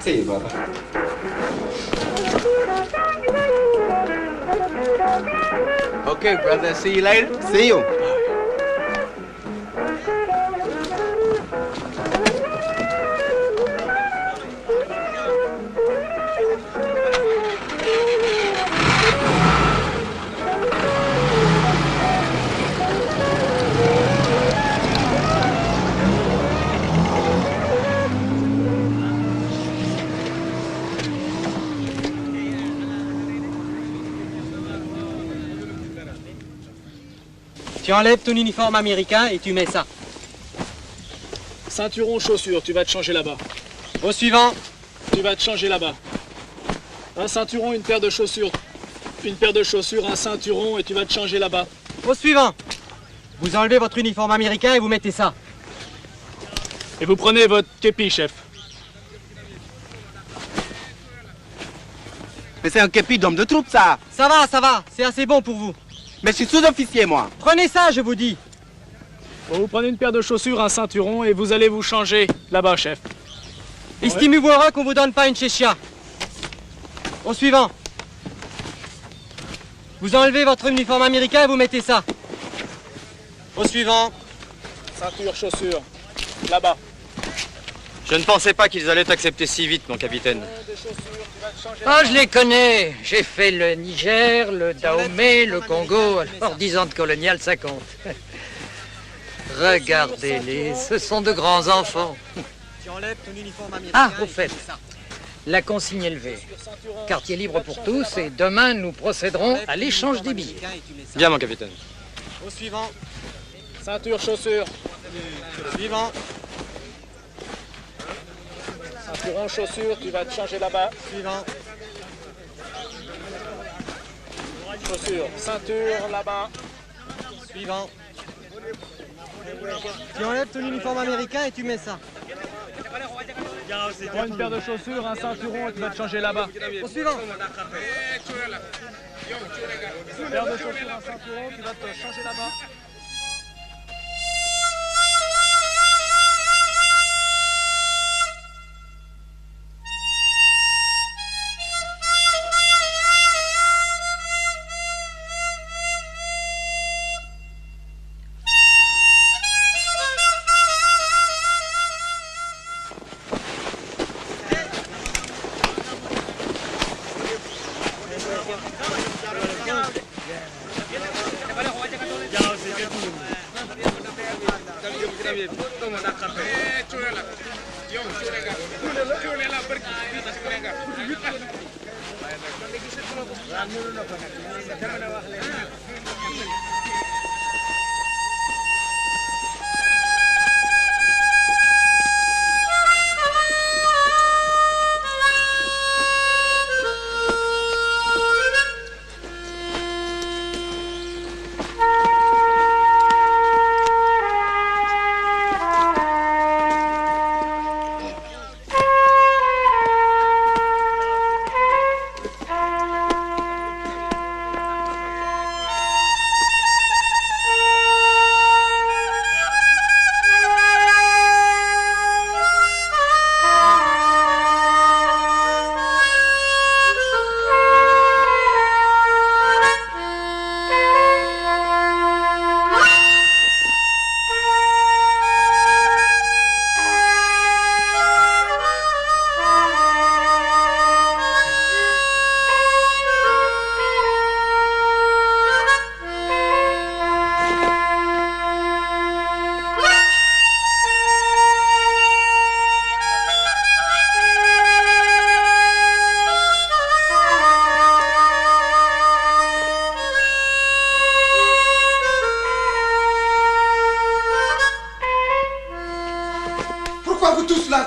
See you, brother. Okay, brother. See you later. See you. Tu enlèves ton uniforme américain et tu mets ça. Ceinturon, chaussures, tu vas te changer là-bas. Au suivant. Tu vas te changer là-bas. Un ceinturon, une paire de chaussures. Une paire de chaussures, un ceinturon et tu vas te changer là-bas. Au suivant. Vous enlevez votre uniforme américain et vous mettez ça. Et vous prenez votre képi, chef. Mais c'est un képi d'homme de troupe, ça. Ça va, c'est assez bon pour vous. Mais je suis sous-officier, moi. Prenez ça, je vous dis. Bon, vous prenez une paire de chaussures, un ceinturon et vous allez vous changer là-bas, chef. Estimez-vous heureux qu'on vous donne pas une chéchia. Au suivant. Vous enlevez votre uniforme américain et vous mettez ça. Au suivant. Ceinture, chaussures, là-bas. Je ne pensais pas qu'ils allaient accepter si vite, mon capitaine. Ah, je les connais. J'ai fait le Niger, le Dahomey, le Congo. Alors 10 ans de colonial, ça compte. Regardez-les, ce sont de grands enfants. Tu enlèves ton uniforme américain. Ah, au fait, la consigne est levée. Quartier libre pour tous et demain nous procéderons à l'échange des billets. Bien, mon capitaine. Au suivant. Ceinture, chaussures. Suivant. Ceinturon, chaussures, tu vas te changer là-bas. Suivant. Chaussures, ceinture, là-bas. Suivant. Tu enlèves ton uniforme américain et tu mets ça. Prends une paire de chaussures, un ceinturon et tu vas te changer là-bas. Au suivant. Une paire de chaussures, un ceinturon, tu vas te changer là-bas.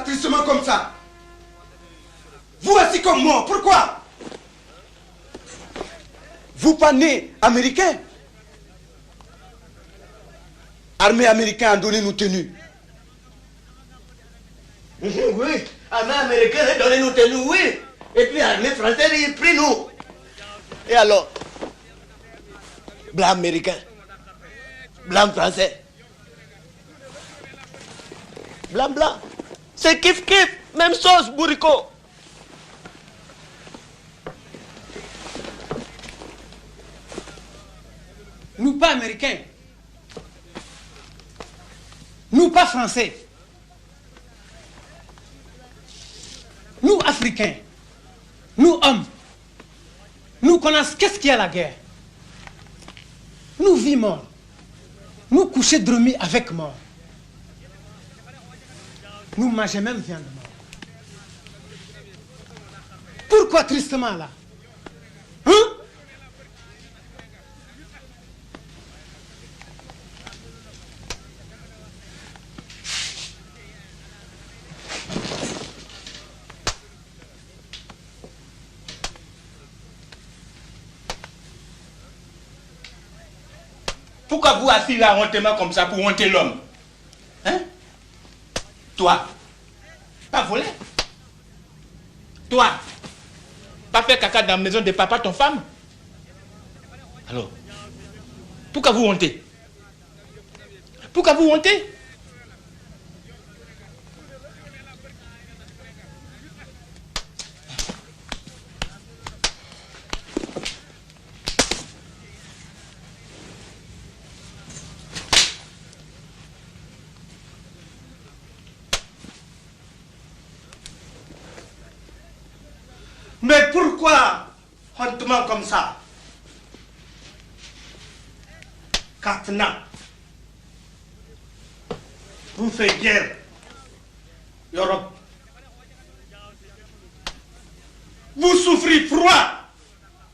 Tristement comme ça. Vous aussi comme moi, pourquoi? Vous pas né américain? Armée américaine a donné nous tenue. Oui, armée américaine a donné nous tenue, oui. Et puis armée française a pris nous. Et alors? Blanc américain, blanc français. Blanc, blanc. C'est kiff kiff, même sauce, bourrico. Nous pas américains. Nous pas français. Nous africains. Nous hommes. Nous connaissons qu'est-ce qu'il y a la guerre. Nous vivons mort. Nous coucher dormir avec mort. Nous mangeons même viande mort. Pourquoi tristement là? Hein? Pourquoi vous assis là hontement comme ça pour honter l'homme? Hein? Toi, pas voler. Toi, pas faire caca dans la maison de papa, ton femme. Alors, pourquoi vous hontez? Pourquoi vous hontez? Mais pourquoi hontement comme ça? Katna, vous faites guerre, Europe. Vous souffrez froid,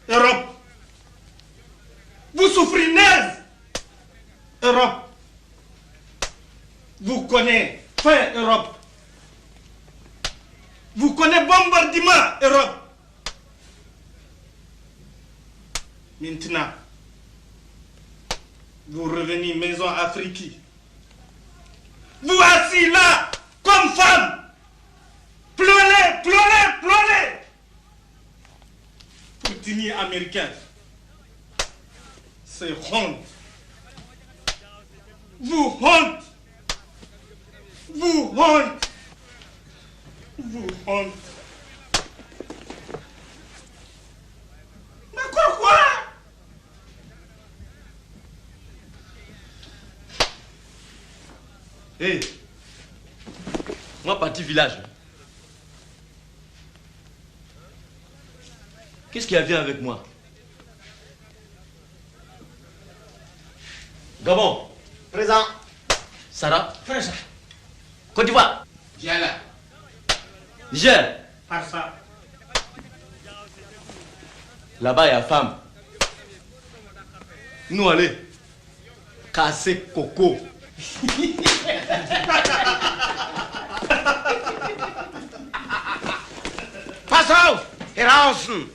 Europe. Vous souffrez neige, Europe. Vous connaissez faim, Europe. Vous connaissez bombardement, Europe. Maintenant, vous revenez maison Afrique. Vous assis là, comme femme. Pleurez, pleurez, pleurez. Pour tenir américain. C'est honte. Vous honte. Vous honte. Vous honte. Mais quoi? Hé, moi parti village. Qu'est-ce qui vient avec moi? Gabon. Présent. Sarah. Présent. Côte d'Ivoire. Viens là. Niger. Par ça. Là-bas, il y a femme. Nous, allez. Casser coco. Pass auf, draußen.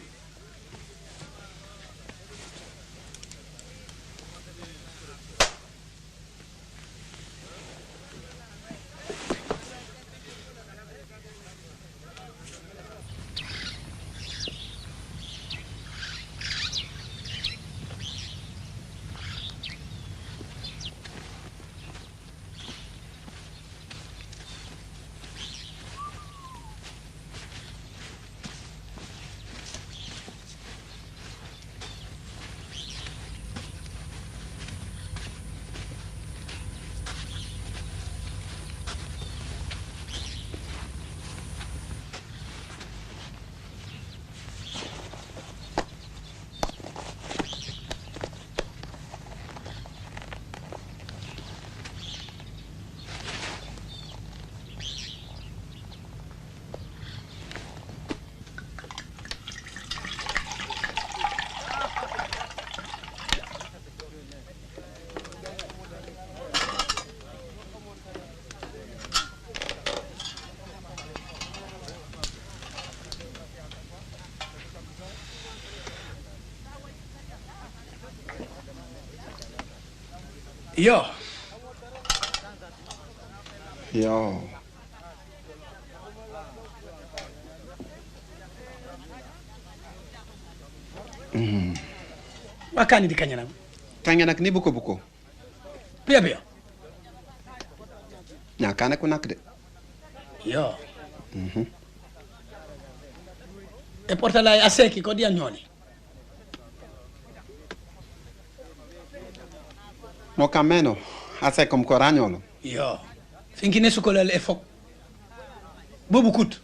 Yo. Yo. Wakani di kanyana. Kanya nak ni buko buko. Pia pia. Na kana ko nak de. Yo. E porta la aseki ko dia nyoni. Mokameno, ase comme Coraniolo. Yo, finkine sukolal e fok. Bobu kut.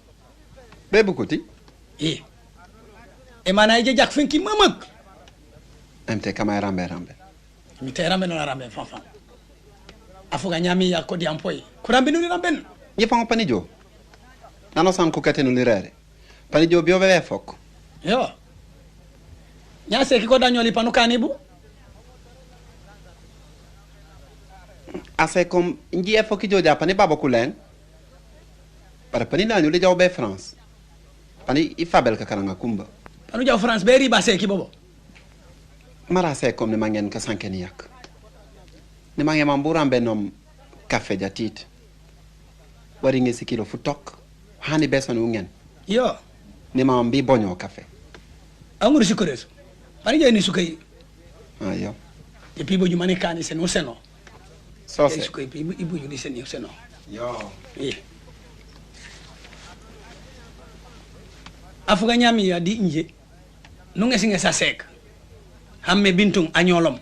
Bebu kuti? E mana ije jak finki mamak. MT kama rambe. Mi te rambe no rambe fanfan. Afuga nyami ya kodi ampoi. Kurambe no rambe. Ye pango panijo. Nano san kukate no lirere. Panijo bio bebe fok. Yo. Nyase kiko danyoli panu kanibu. Ase comme nji e foki joja pani babo kulen. Para pani na nyuli jaw be France. Pani ifabel ka karanga kumba. Panu jaw France be riba se ki bobo. Mara se comme ne mangen ka sankeni yak. Ne mangen mamburam benom café jatit. Wari ngi sikilo futok. Hani beson ungen. Yo. Ne mambi bonyo café. Anguru sikureso. Pani je ni sukai. Ah yo. E pibo jumane kani se no seno. So se. Sukai pibo ibu juni se ni seno. Yo. Afuga nyami ya di nje. Nunge singe sa sek. Hamme bintung anyolom.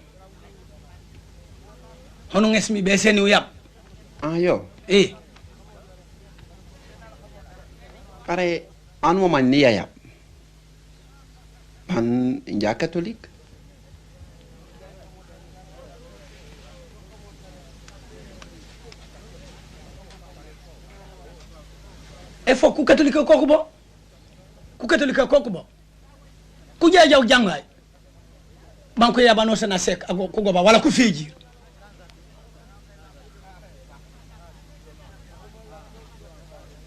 Hono ngesmi be seni uyap. Ah yo. Pare anu man ni yap. Pan inja catholique. E fo ku catholique koku bo. Ku catholique koku bo. Ku jajaw jangay. Banko ya bano sena sek ago ko goba wala ku feji.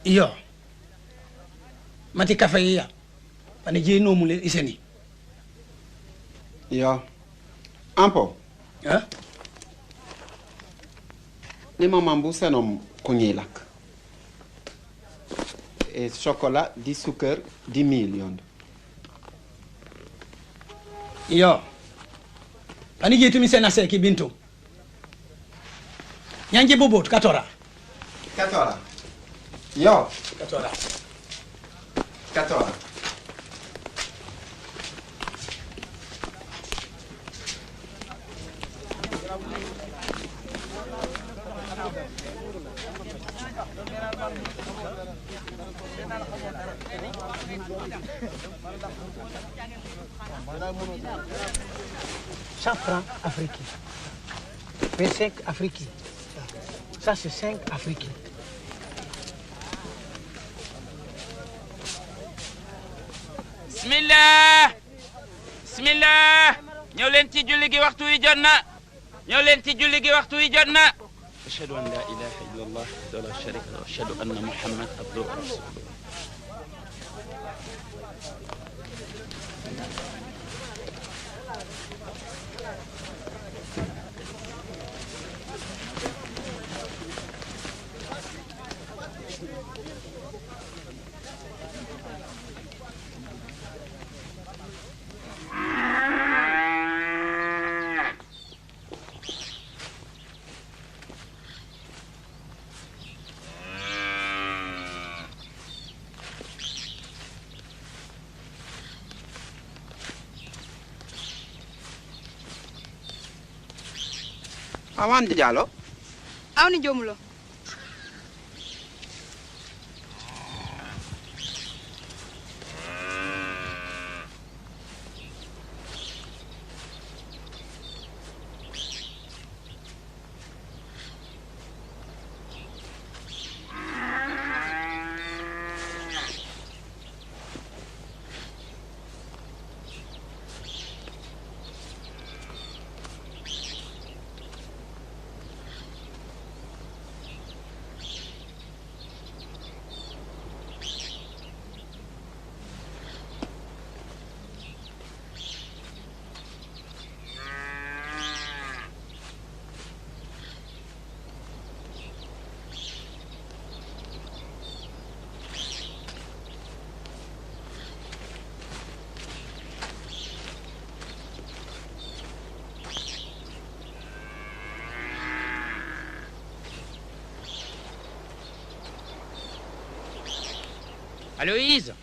Iyo. Mati kafe ya. Pani je no mule iseni. Yo. Ampo. Hein? Ni mamambu senom kunyilak. Et chocolat 10 sucre 10 millions. Iyo. Pani je tumi sena seki bintu. Nyanje bobot katora. Katora. Yo. Katora. Katora. Francs africains. 25 africains. Ça, c'est 5 africains. Bismillah! Bismillah! ñëw leen ci julli gi waxtu wi jot na. ñëw leen ci julli gi waxtu wi jot na. ashhadu an la ilaha illallah wa la sharika lahu wa ashhadu anna muhammad abduhu wa rasuluhu. Awan Diallo. Awni jomulo. Aloïse!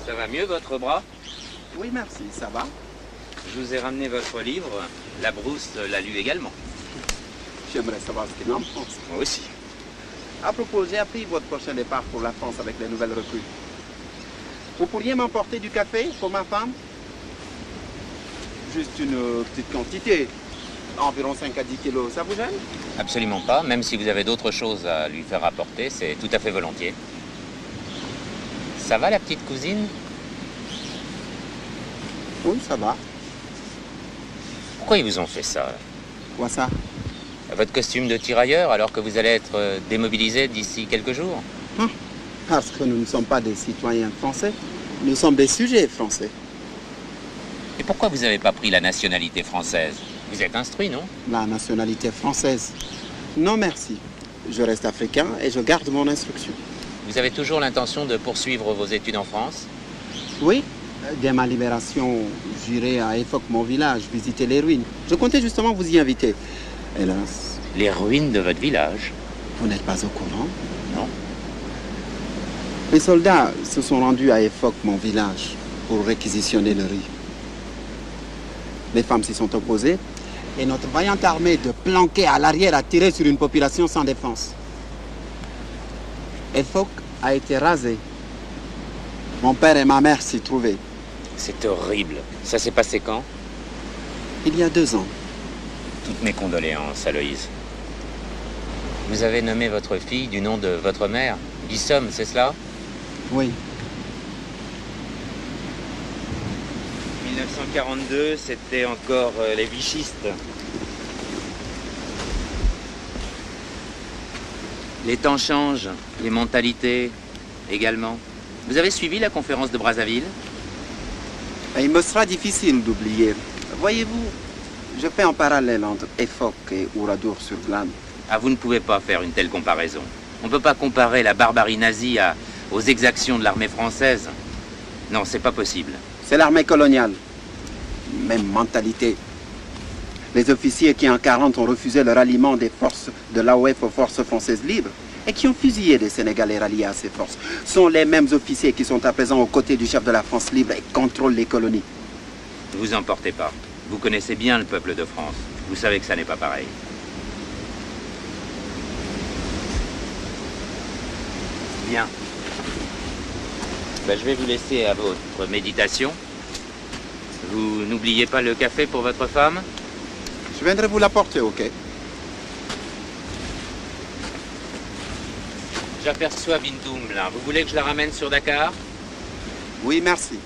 Ça va mieux, votre bras? Oui, merci, ça va. Je vous ai ramené votre livre. La Brousse l'a lu également. J'aimerais savoir ce qu'il en pense. Moi aussi. À propos, j'ai appris votre prochain départ pour la France avec les nouvelles recrues. Vous pourriez m'emporter du café pour ma femme? Juste une petite quantité, environ 5 à 10 kilos, ça vous gêne? Absolument pas, même si vous avez d'autres choses à lui faire apporter, c'est tout à fait volontiers. Ça va la petite cousine? Oui, ça va. Pourquoi ils vous ont fait ça là? Quoi ça? Votre costume de tirailleur alors que vous allez être démobilisé d'ici quelques jours? Parce que nous ne sommes pas des citoyens français, nous sommes des sujets français. Et pourquoi vous n'avez pas pris la nationalité française? Vous êtes instruit, non? La nationalité française? Non, merci. Je reste africain et je garde mon instruction. Vous avez toujours l'intention de poursuivre vos études en France? Oui. Dès ma libération, j'irai à Efok, mon village, visiter les ruines. Je comptais justement vous y inviter. Hélas. Les ruines de votre village? Vous n'êtes pas au courant? Non. Les soldats se sont rendus à Efok, mon village, pour réquisitionner le riz. Les femmes s'y sont opposées et notre vaillante armée de planquer à l'arrière a tiré sur une population sans défense. Efok a été rasé. Mon père et ma mère s'y trouvaient. C'est horrible. Ça s'est passé quand? Il y a 2 ans. Toutes mes condoléances, Aloïse. Vous avez nommé votre fille du nom de votre mère, Bissom, c'est cela? Oui. 1942, c'était encore les vichistes. Les temps changent, les mentalités également. Vous avez suivi la conférence de Brazzaville? Il me sera difficile d'oublier. Voyez-vous, je fais en parallèle entre Efok et Oradour-sur-Glane. Ah, vous ne pouvez pas faire une telle comparaison. On ne peut pas comparer la barbarie nazie aux exactions de l'armée française. Non, c'est pas possible. C'est l'armée coloniale. Même mentalité. Les officiers qui en 40 ont refusé le ralliement des forces de l'AOF aux forces françaises libres et qui ont fusillé des Sénégalais ralliés à ces forces sont les mêmes officiers qui sont à présent aux côtés du chef de la France libre et contrôlent les colonies. Ne vous emportez pas. Vous connaissez bien le peuple de France. Vous savez que ça n'est pas pareil. Bien. Ben, je vais vous laisser à votre méditation. Vous n'oubliez pas le café pour votre femme? Je viendrai vous l'apporter, ok? J'aperçois Bintoum, là. Vous voulez que je la ramène sur Dakar? Oui, merci.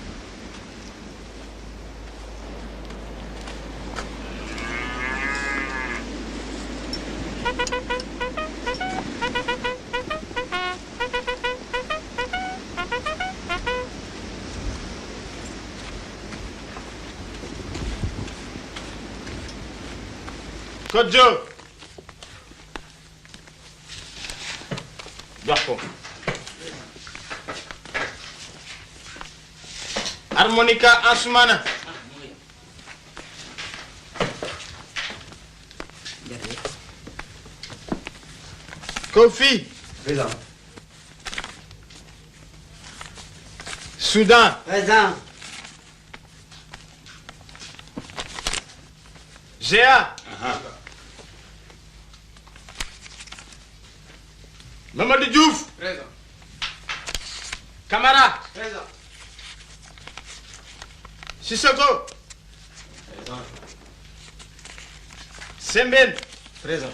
Kodjo. Jox ko. Harmonica Ansumana. Kofi. Présent. Soudan. Présent. Géa. Mamadou Diouf. Présent. Camara. Présent. Sissoko. Présent. Sembène. Présent.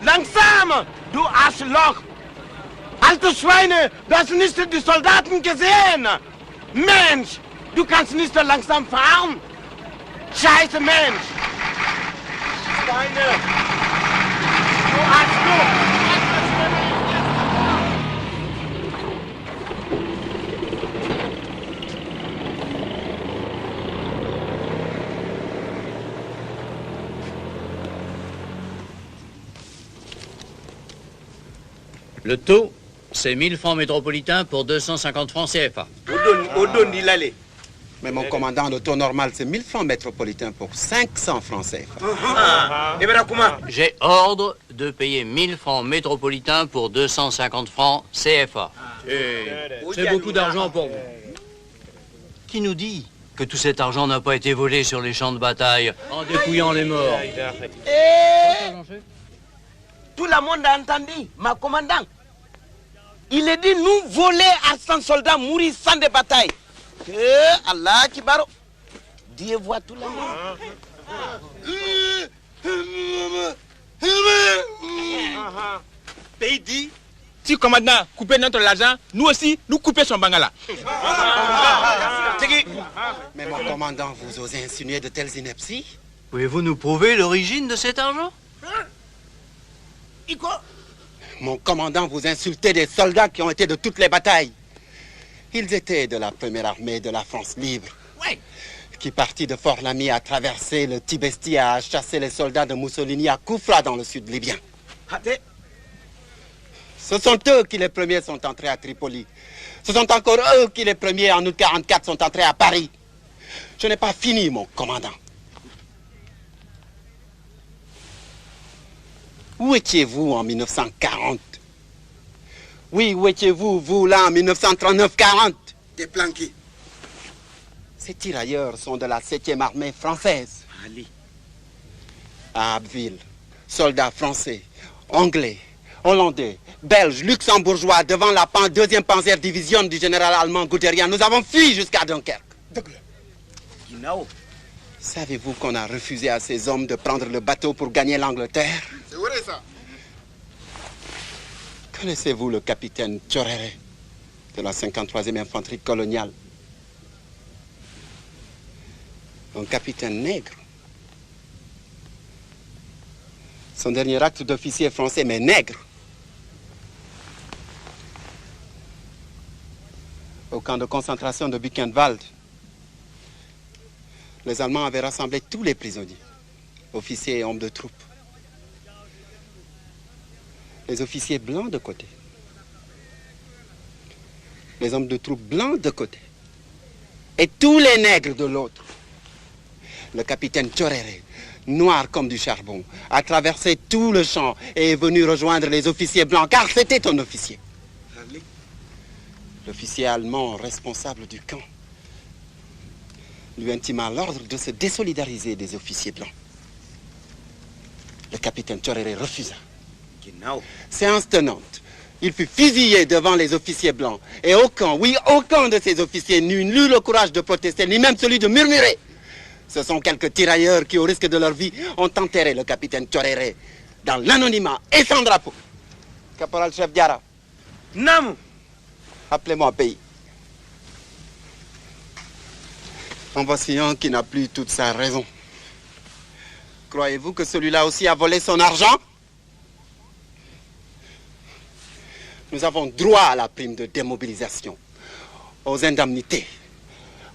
Langsam! Du Arschloch! Alte Schweine, du hast nicht die Soldaten gesehen! Mensch, du kannst nicht so langsam fahren! Scheiße Mensch! Schweine! Du Arschloch! Le taux, c'est 1000 francs métropolitains pour 250 francs CFA. Mais mon commandant, le taux normal, c'est 1000 francs métropolitains pour 500 francs CFA. J'ai ordre de payer 1000 francs métropolitains pour 250 francs CFA. C'est beaucoup d'argent pour vous. Qui nous dit que tout cet argent n'a pas été volé sur les champs de bataille en dépouillant les morts? Tout le monde a entendu, ma commandant. Il est dit nous voler à 100 soldats mourir sans des batailles. Allah Kibaro. Dieu voit tout le monde. Pays dit, si le commandant coupait notre argent, nous aussi, nous couper son bangala. Mais mon commandant, vous osez insinuer de telles inepties? Pouvez-vous nous prouver l'origine de cet argent? Mon commandant, vous insultez des soldats qui ont été de toutes les batailles. Ils étaient de la première armée de la France libre. Qui partit de Fort Lamy a traversé le Tibesti et a chassé les soldats de Mussolini à Koufra dans le sud libyen. Ce sont eux qui les premiers sont entrés à Tripoli. Ce sont encore eux qui les premiers en août 1944 sont entrés à Paris. Je n'ai pas fini, mon commandant. Où étiez-vous en 1940? Oui, où étiez-vous, vous, là, en 1939-40? Déplanqués. Ces tirailleurs sont de la 7e armée française. À Abbeville, soldats français, anglais, hollandais, belges, luxembourgeois, devant la 2e Panzer Division du général allemand Guderian, nous avons fui jusqu'à Dunkerque. Savez-vous qu'on a refusé à ces hommes de prendre le bateau pour gagner l'Angleterre? C'est vrai ça. Connaissez-vous le capitaine Tchorere de la 53e infanterie coloniale? Un capitaine nègre. Son dernier acte d'officier français, mais nègre. Au camp de concentration de Buchenwald, les Allemands avaient rassemblé tous les prisonniers, officiers et hommes de troupe. Les officiers blancs de côté. Les hommes de troupe blancs de côté. Et tous les nègres de l'autre. Le capitaine Tchorere, noir comme du charbon, a traversé tout le champ et est venu rejoindre les officiers blancs, car c'était un officier. L'officier allemand responsable du camp lui intima l'ordre de se désolidariser des officiers blancs. Le capitaine Tchorere refusa. Séance tenante. Il fut fusillé devant les officiers blancs. Et aucun, oui, aucun de ces officiers n'eut le courage de protester, ni même celui de murmurer. Ce sont quelques tirailleurs qui, au risque de leur vie, ont enterré le capitaine Tchorere dans l'anonymat et sans drapeau. Caporal-chef Diarra. Nam. Appelez-moi pays. En voici un qui n'a plus toute sa raison. Croyez-vous que celui-là aussi a volé son argent? Nous avons droit à la prime de démobilisation, aux indemnités,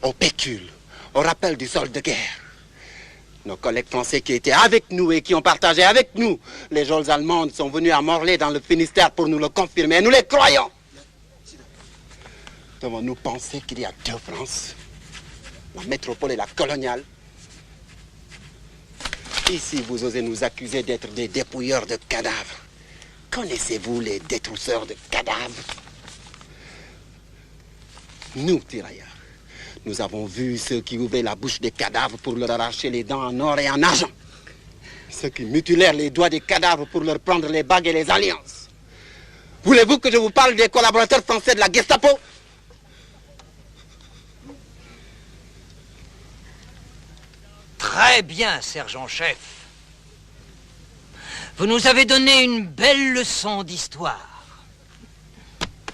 aux pécules, au rappel du solde de guerre. Nos collègues français qui étaient avec nous et qui ont partagé avec nous les geôles allemandes sont venus à Morlaix dans le Finistère pour nous le confirmer. Et nous les croyons. Devons-nous penser qu'il y a deux France, la métropole et la coloniale? Ici, vous osez nous accuser d'être des dépouilleurs de cadavres. Connaissez-vous les détrousseurs de cadavres? Nous, tirailleurs, nous avons vu ceux qui ouvraient la bouche des cadavres pour leur arracher les dents en or et en argent. Ceux qui mutilèrent les doigts des cadavres pour leur prendre les bagues et les alliances. Voulez-vous que je vous parle des collaborateurs français de la Gestapo? Très bien, sergent-chef. Vous nous avez donné une belle leçon d'histoire.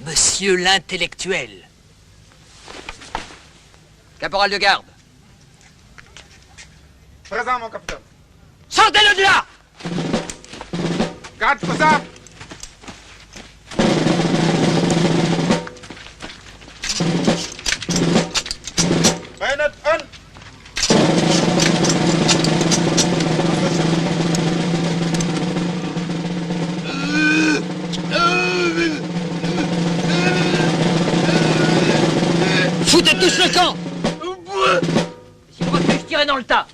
Monsieur l'intellectuel. Caporal de garde. Présent, mon capitaine. Sortez-le de là! Garde présent. Bayonet on. Foutez tous le camp. Si vous refusez, tirez dans le tas.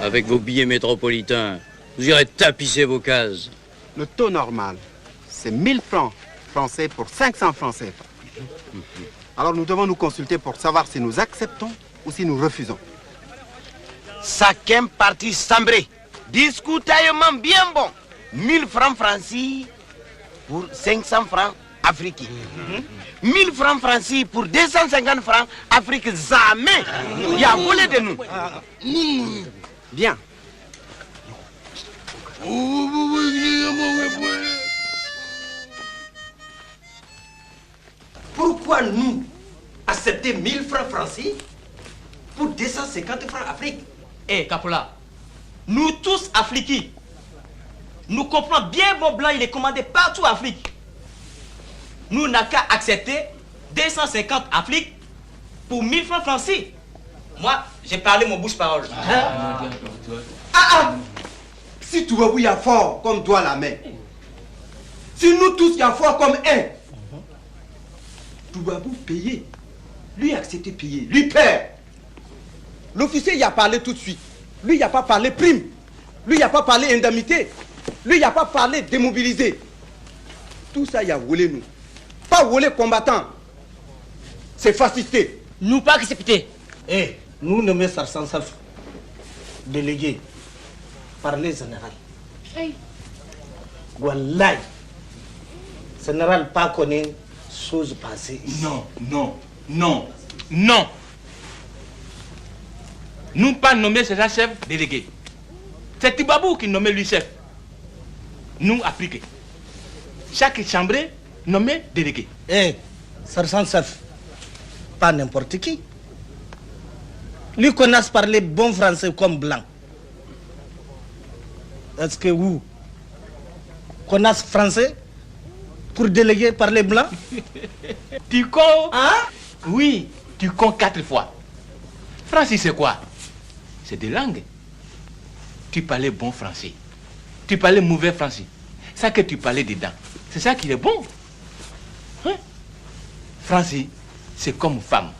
Avec vos billets métropolitains, vous irez tapisser vos cases. Le taux normal, c'est 1000 francs français pour 500 francs CFA. Alors nous devons nous consulter pour savoir si nous acceptons ou si nous refusons. Chacun parti Sambré. Discutaillement bien bon. 1000 francs français pour 500 francs africains. 1000 francs français pour 250 francs africains. Jamais. Il y a volé de nous. Bien. Pourquoi nous accepter 1000 francs français pour 250 francs Afrique? Eh, Capola, nous tous Africains, nous comprenons bien vos blancs, il est commandé partout en Afrique. Nous n'avons qu'à accepter 250 Afrique pour 1000 francs français. Moi, j'ai parlé mon bouche-parole. Si tu veux, il y a fort comme toi la main. Si nous tous, il y a fort comme un. Tu vas vous payer. Lui accepter payer. Lui paie. L'officier y a parlé tout de suite. Lui, il n'y a pas parlé prime. Lui, il n'y a pas parlé indemnité. Lui, il n'y a pas parlé démobilisé. Tout ça, il y a volé nous. Pas volé combattant. C'est fascisté. Nous pas accepter. Eh, nous nommons Sarsan Saf, délégué par les général. Wallahi, général pas connaît chose passée ici. Non. Nous pas nommer ces chef délégué. C'est Tibabou qui nommait lui chef. Nous appliquer. Chaque chambré nommé délégué. Eh, Sarsan Saf, pas n'importe qui. Lui connaissent parler bon français comme blanc. Est-ce que vous connaissez français pour déléguer parler blanc? Tu con? Hein? Oui, tu con 4 fois. Français, c'est quoi? C'est des langues. Tu parlais bon français. Tu parlais mauvais français. Ça que tu parlais dedans. C'est ça qui est bon. Hein? Français, c'est comme femme.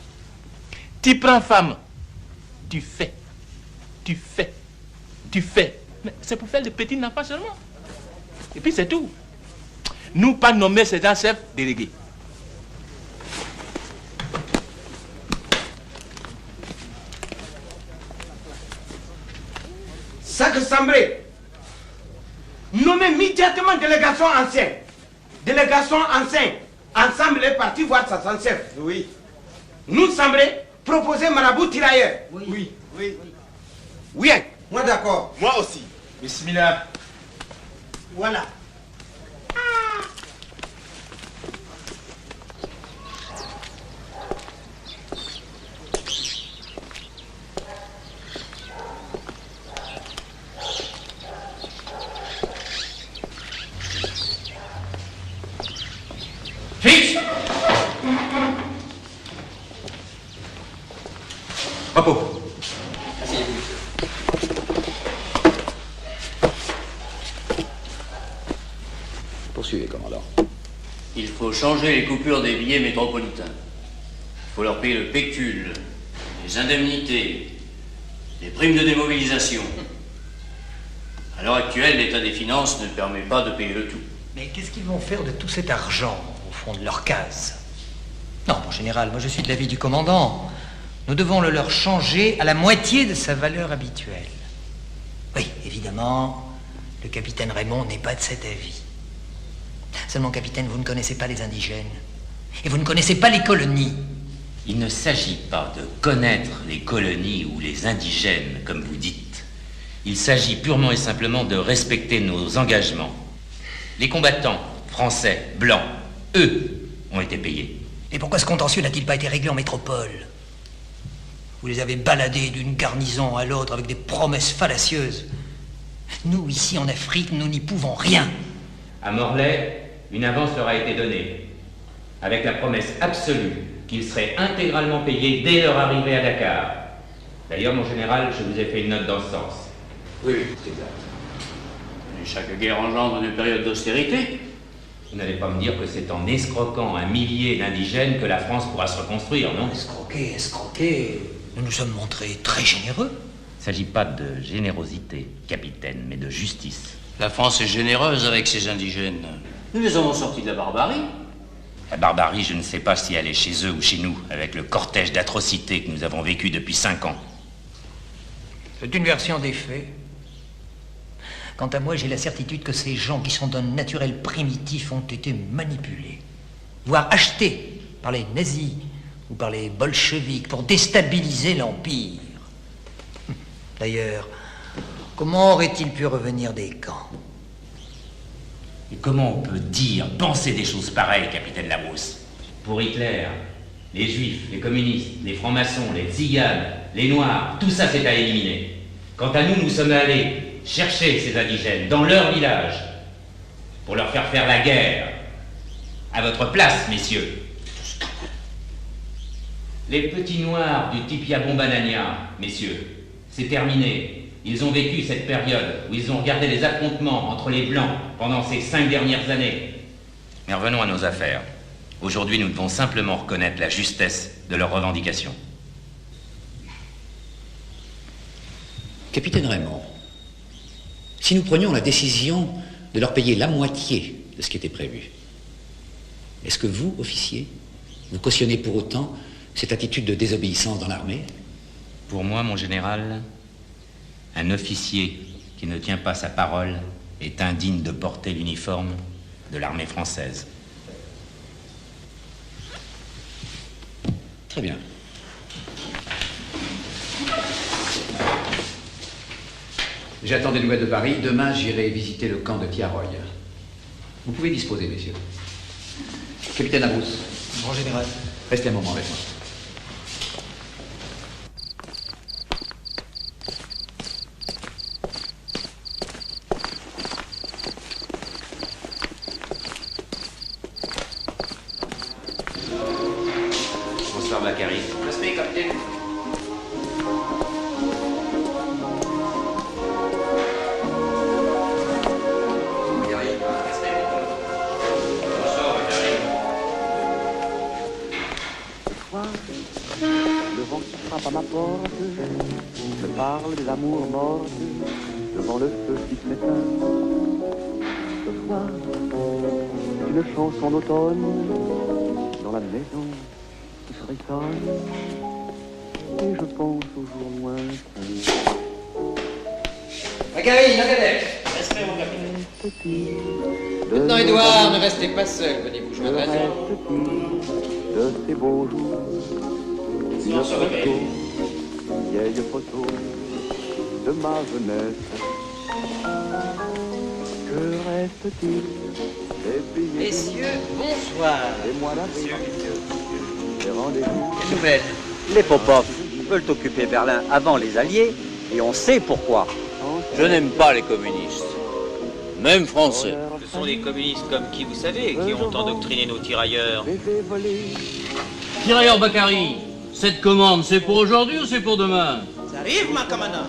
Tu prends femme. Tu fais. Mais c'est pour faire le petit enfant seulement. Et puis c'est tout. Nous pas nommer ces gens chefs délégués. Sac Sambré, nommé immédiatement délégation ancienne. Délégation ancienne. Ensemble les partis voir sa chef. Oui. Nous, Sambré, proposer marabout tirailleur. Oui. Oui. Moi d'accord. Moi aussi. Bismillah. Voilà. Fixe. Papo. Poursuivez, commandant. Il faut changer les coupures des billets métropolitains. Il faut leur payer le pécule, les indemnités, les primes de démobilisation. À l'heure actuelle, l'état des finances ne permet pas de payer le tout. Mais qu'est-ce qu'ils vont faire de tout cet argent au fond de leur case? Non, mon général, moi je suis de l'avis du commandant. Nous devons le leur changer à la moitié de sa valeur habituelle. Oui, évidemment, le capitaine Raymond n'est pas de cet avis. Seulement, capitaine, vous ne connaissez pas les indigènes. Et vous ne connaissez pas les colonies. Il ne s'agit pas de connaître les colonies ou les indigènes, comme vous dites. Il s'agit purement et simplement de respecter nos engagements. Les combattants, français, blancs, eux, ont été payés. Et pourquoi ce contentieux n'a-t-il pas été réglé en métropole? Vous les avez baladés d'une garnison à l'autre avec des promesses fallacieuses. Nous, ici en Afrique, nous n'y pouvons rien. À Morlaix, une avance leur a été donnée. avec la promesse absolue qu'ils seraient intégralement payés dès leur arrivée à Dakar. D'ailleurs, mon général, je vous ai fait une note dans ce sens. Oui, c'est exact. Et chaque guerre engendre une période d'austérité. Vous n'allez pas me dire que c'est en escroquant un millier d'indigènes que la France pourra se reconstruire, non? Escroquer. Nous nous sommes montrés très généreux. Il ne s'agit pas de générosité, capitaine, mais de justice. La France est généreuse avec ses indigènes. Nous les avons sortis de la barbarie. La barbarie, je ne sais pas si elle est chez eux ou chez nous, avec le cortège d'atrocités que nous avons vécu depuis 5 ans. C'est une version des faits. Quant à moi, j'ai la certitude que ces gens qui sont d'un naturel primitif ont été manipulés, voire achetés par les nazis ou par les bolcheviks pour déstabiliser l'Empire. D'ailleurs, comment auraient-ils pu revenir des camps? Et comment on peut dire, penser des choses pareilles, capitaine Labrousse? Pour Hitler, les juifs, les communistes, les francs-maçons, les tziganes, les noirs, tout ça c'est à éliminer. Quant à nous, nous sommes allés chercher ces indigènes dans leur village pour leur faire la guerre. À votre place, messieurs. Les petits noirs du Tipia Bombanania, messieurs, c'est terminé. Ils ont vécu cette période où ils ont regardé les affrontements entre les Blancs pendant ces 5 dernières années. Mais revenons à nos affaires. Aujourd'hui, nous devons simplement reconnaître la justesse de leurs revendications. Capitaine Raymond, si nous prenions la décision de leur payer la moitié de ce qui était prévu, est-ce que vous, officier, vous cautionnez pour autant cette attitude de désobéissance dans l'armée? Pour moi, mon général, un officier qui ne tient pas sa parole est indigne de porter l'uniforme de l'armée française. Très bien. J'attends des nouvelles de Paris. Demain, j'irai visiter le camp de Tiaroy. Vous pouvez disposer, messieurs. Capitaine Labrousse. Mon général. Restez un moment avec moi. Bonsoir, Bakary. Respect, capitaine. Le vent qui frappe à ma porte me parle des amours mortes devant le feu qui s'éteint. Ce soir, une chanson d'automne dans la maison qui frissonne et je pense aux jours lointains. Bakary, Nagadev. Respect, mon capitaine. Lieutenant Édouard, ne restez pas seul, venez vous joindre à nous. De ces beaux jours, une photo, une vieille photo de ma jeunesse. Que reste-t-il des billets? Messieurs, bonsoir. Et moi l'avenir, des rendez-vous. Quelle nouvelle? Les Popov veulent occuper Berlin avant les Alliés, et on sait pourquoi. Je n'aime pas les communistes, même français. Ce sont les communistes comme qui, vous savez, qui ont endoctriné nos tirailleurs. Tirailleurs Bakary, cette commande, c'est pour aujourd'hui ou c'est pour demain? Ça arrive, ma camana.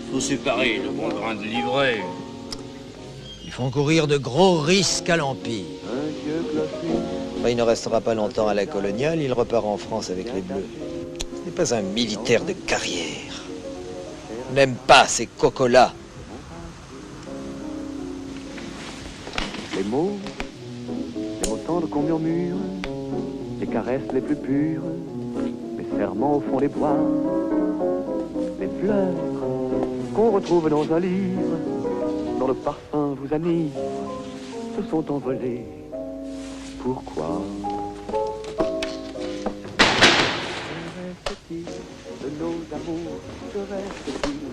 Il faut séparer le bon grain de l'ivraie. Ils font courir de gros risques à l'Empire. Il ne restera pas longtemps à la coloniale, il repart en France avec les Bleus. Ce n'est pas un militaire de carrière. On n'aime pas ces cocos-là. Les mots tendres qu'on murmure, les caresses les plus pures, les serments au fond des bois, les fleurs qu'on retrouve dans un livre, dont le parfum vous anime, se sont envolés. Pourquoi? Que reste-t-il de nos amours? Que reste-t-il?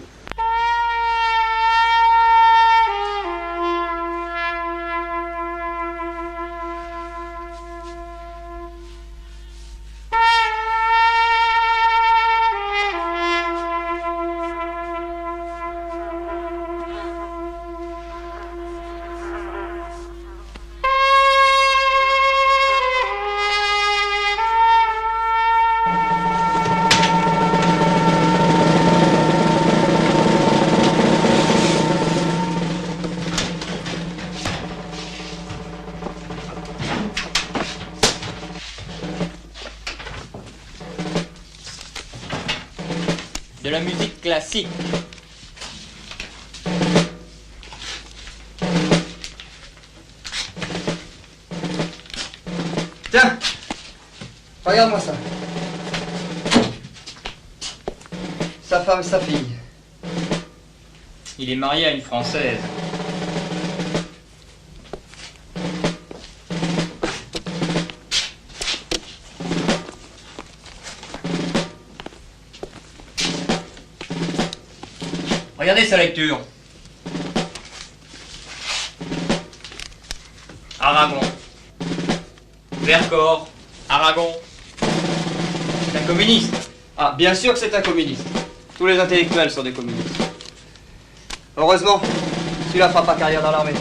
de la musique classique. Tiens, regarde-moi ça. Sa femme, sa fille. Il est marié à une Française. Regardez sa lecture. Aragon. Vercors. Aragon. C'est un communiste. Ah, bien sûr que c'est un communiste. Tous les intellectuels sont des communistes. Heureusement, celui-là fera pas carrière dans l'armée.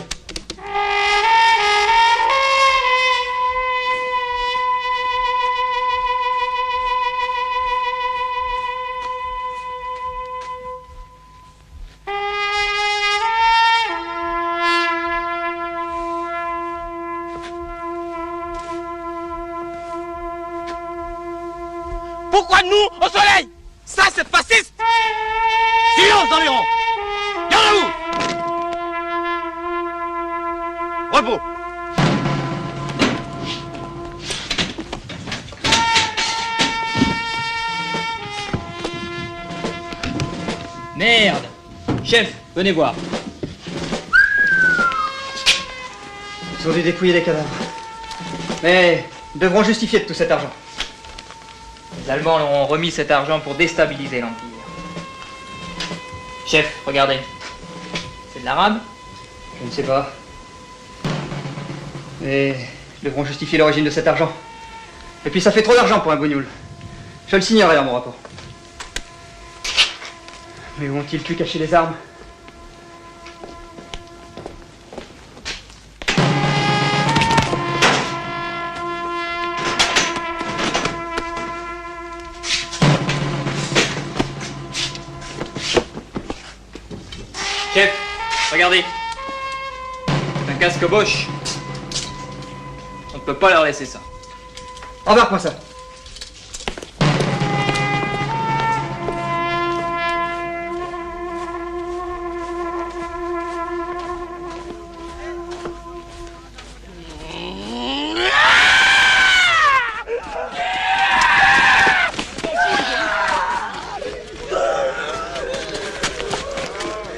Pourquoi nous au soleil? Ça c'est fasciste. Silence dans les rangs. Gardez-vous. Repos. Merde! Chef, venez voir. Ils ont dû dépouiller les cadavres. Mais ils devront justifier de tout cet argent. Les Allemands leur ont remis cet argent pour déstabiliser l'Empire. Chef, regardez. C'est de l'arabe? Je ne sais pas. Mais ils devront justifier l'origine de cet argent. Et puis ça fait trop d'argent pour un bougnoul. Je le signerai dans mon rapport. Mais où ont-ils pu cacher les armes? Chef, regardez. C'est un casque Bosch. On ne peut pas leur laisser ça. Embarque-moi ça.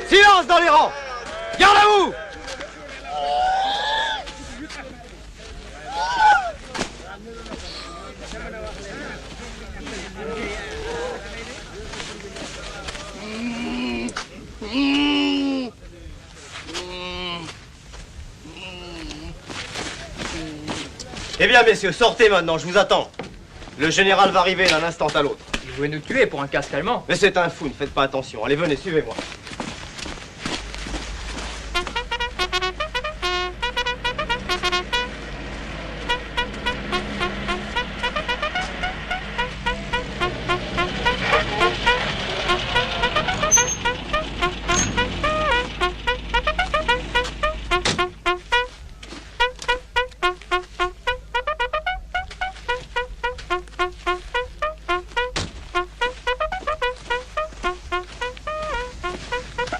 Silence dans les rangs. Garde à vous. Eh bien, messieurs, sortez maintenant, je vous attends. Le général va arriver d'un instant à l'autre. Vous voulez nous tuer pour un casque allemand? Mais c'est un fou, ne faites pas attention. Allez, venez, suivez-moi.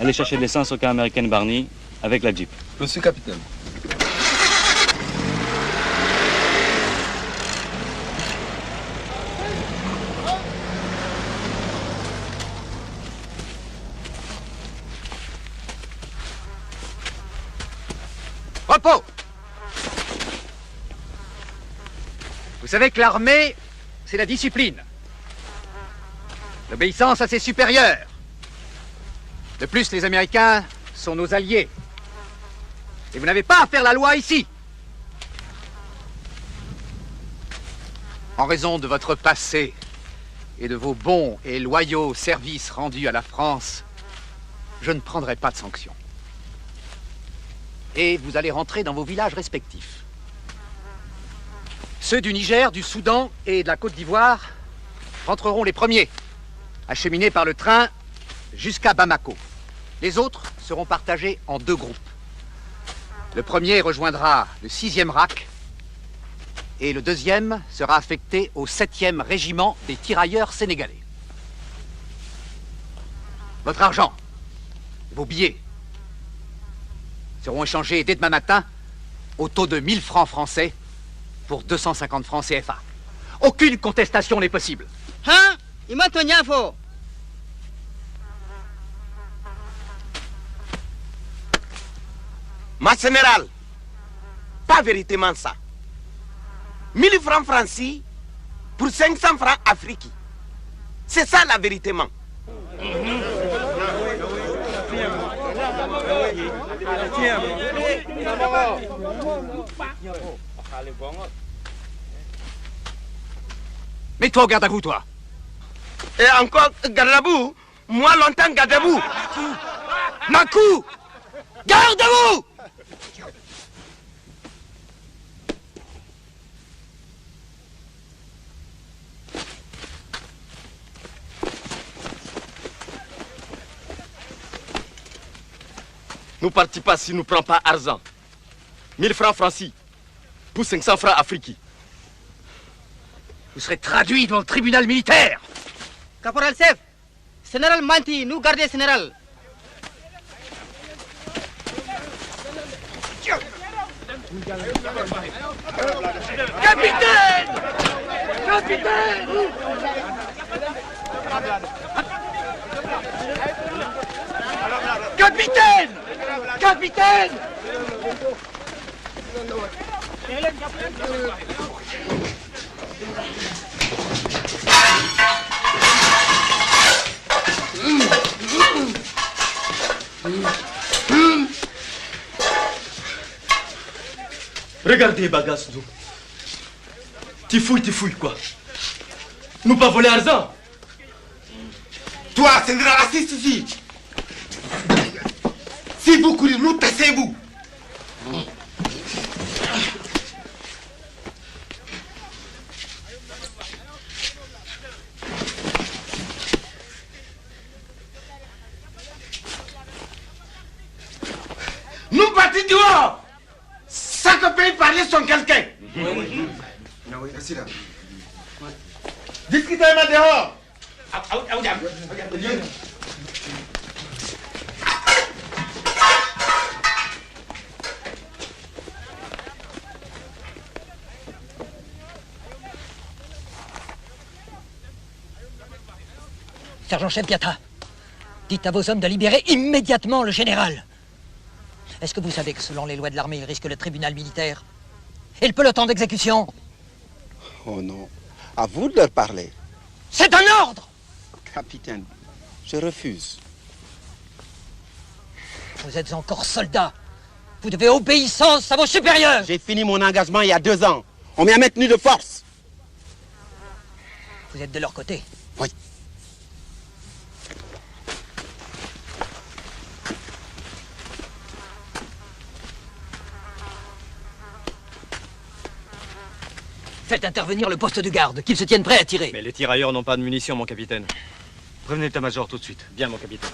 Allez chercher de l'essence au camp américain Barney avec la Jeep. Monsieur capitaine. Repos! Vous savez que l'armée, c'est la discipline. L'obéissance à ses supérieurs. De plus, les Américains sont nos alliés. Et vous n'avez pas à faire la loi ici. En raison de votre passé et de vos bons et loyaux services rendus à la France, je ne prendrai pas de sanctions. Et vous allez rentrer dans vos villages respectifs. Ceux du Niger, du Soudan et de la Côte d'Ivoire rentreront les premiers, acheminés par le train jusqu'à Bamako. Les autres seront partagés en deux groupes. Le premier rejoindra le 6e RAC et le deuxième sera affecté au 7e régiment des tirailleurs sénégalais. Votre argent, vos billets, seront échangés dès demain matin au taux de 1000 francs français pour 250 francs CFA. Aucune contestation n'est possible. Hein? Imatonyafo. Ma général, pas véritablement ça. 1000 francs francis pour 500 francs africains. C'est ça la vérité. Mets-toi au garde à vous, toi. Et encore, garde à vous. Moi, longtemps, garde à vous. Makou, garde à vous. Nous ne partons pas si nous ne prenons pas argent. 1000 francs francis pour 500 francs africains. Vous serez traduit devant le tribunal militaire. Caporal Chef, Général Manti, nous gardez Général. Capitaine! Capitaine! Capitaine! Capitaine! Regardez, bagasse, nous. Tu fouilles, quoi. Nous pas voler argent. Toi, c'est un raciste ici. Si vous courez, nous tassez-vous. Nous partons dehors. Ça que peut parler sont quelqu'un. Oui, assis là. Discutez-moi dehors. Sergent-chef Piatra, dites à vos hommes de libérer immédiatement le général. Est-ce que vous savez que selon les lois de l'armée, il risque le tribunal militaire et le peloton d'exécution? Oh non, à vous de leur parler. C'est un ordre! Capitaine, je refuse. Vous êtes encore soldat. Vous devez obéissance à vos supérieurs. J'ai fini mon engagement il y a 2 ans. On m'y a maintenu de force. Vous êtes de leur côté? Oui. Faites intervenir le poste de garde, qu'ils se tiennent prêts à tirer. Mais les tirailleurs n'ont pas de munitions, mon capitaine. Prévenez l'état-major tout de suite. Bien, mon capitaine.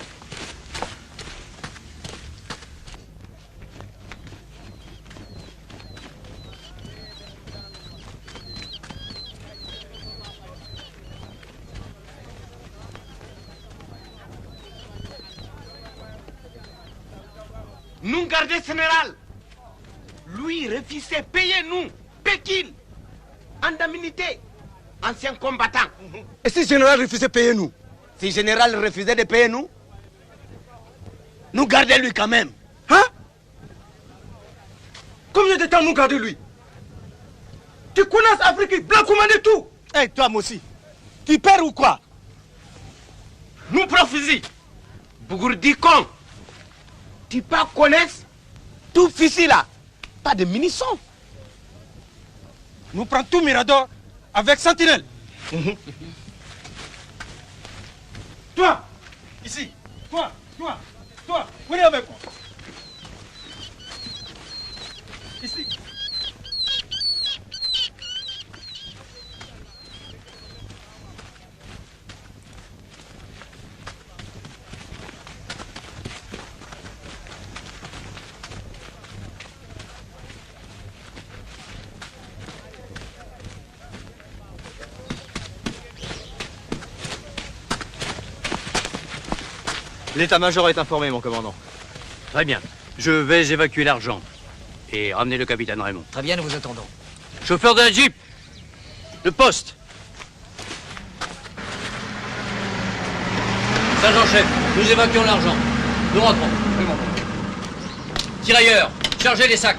Nous gardons général. Lui refusait payer nous, Pékin, indemnité, ancien combattant. Et si le général refusait de payer nous? Si le général refusait de payer nous, nous gardons lui quand même. Hein? Combien de temps nous gardons lui? Tu connais Afrique, blanc commandé tout. Eh, toi aussi, tu perds ou quoi? Nous profitons. Bougourdi con. Tu pas connaître tout fusil là. Pas de munitions. Nous prenons tout Mirador avec Sentinelle. Toi, ici. Toi, venez avec moi. Ici. L'état-major est informé, mon commandant. Très bien. Je vais évacuer l'argent et ramener le capitaine Raymond. Très bien, nous vous attendons. Chauffeur de la Jeep, le poste. Sergent-chef, nous évacuons l'argent. Nous rentrons. Tirailleurs, chargez les sacs.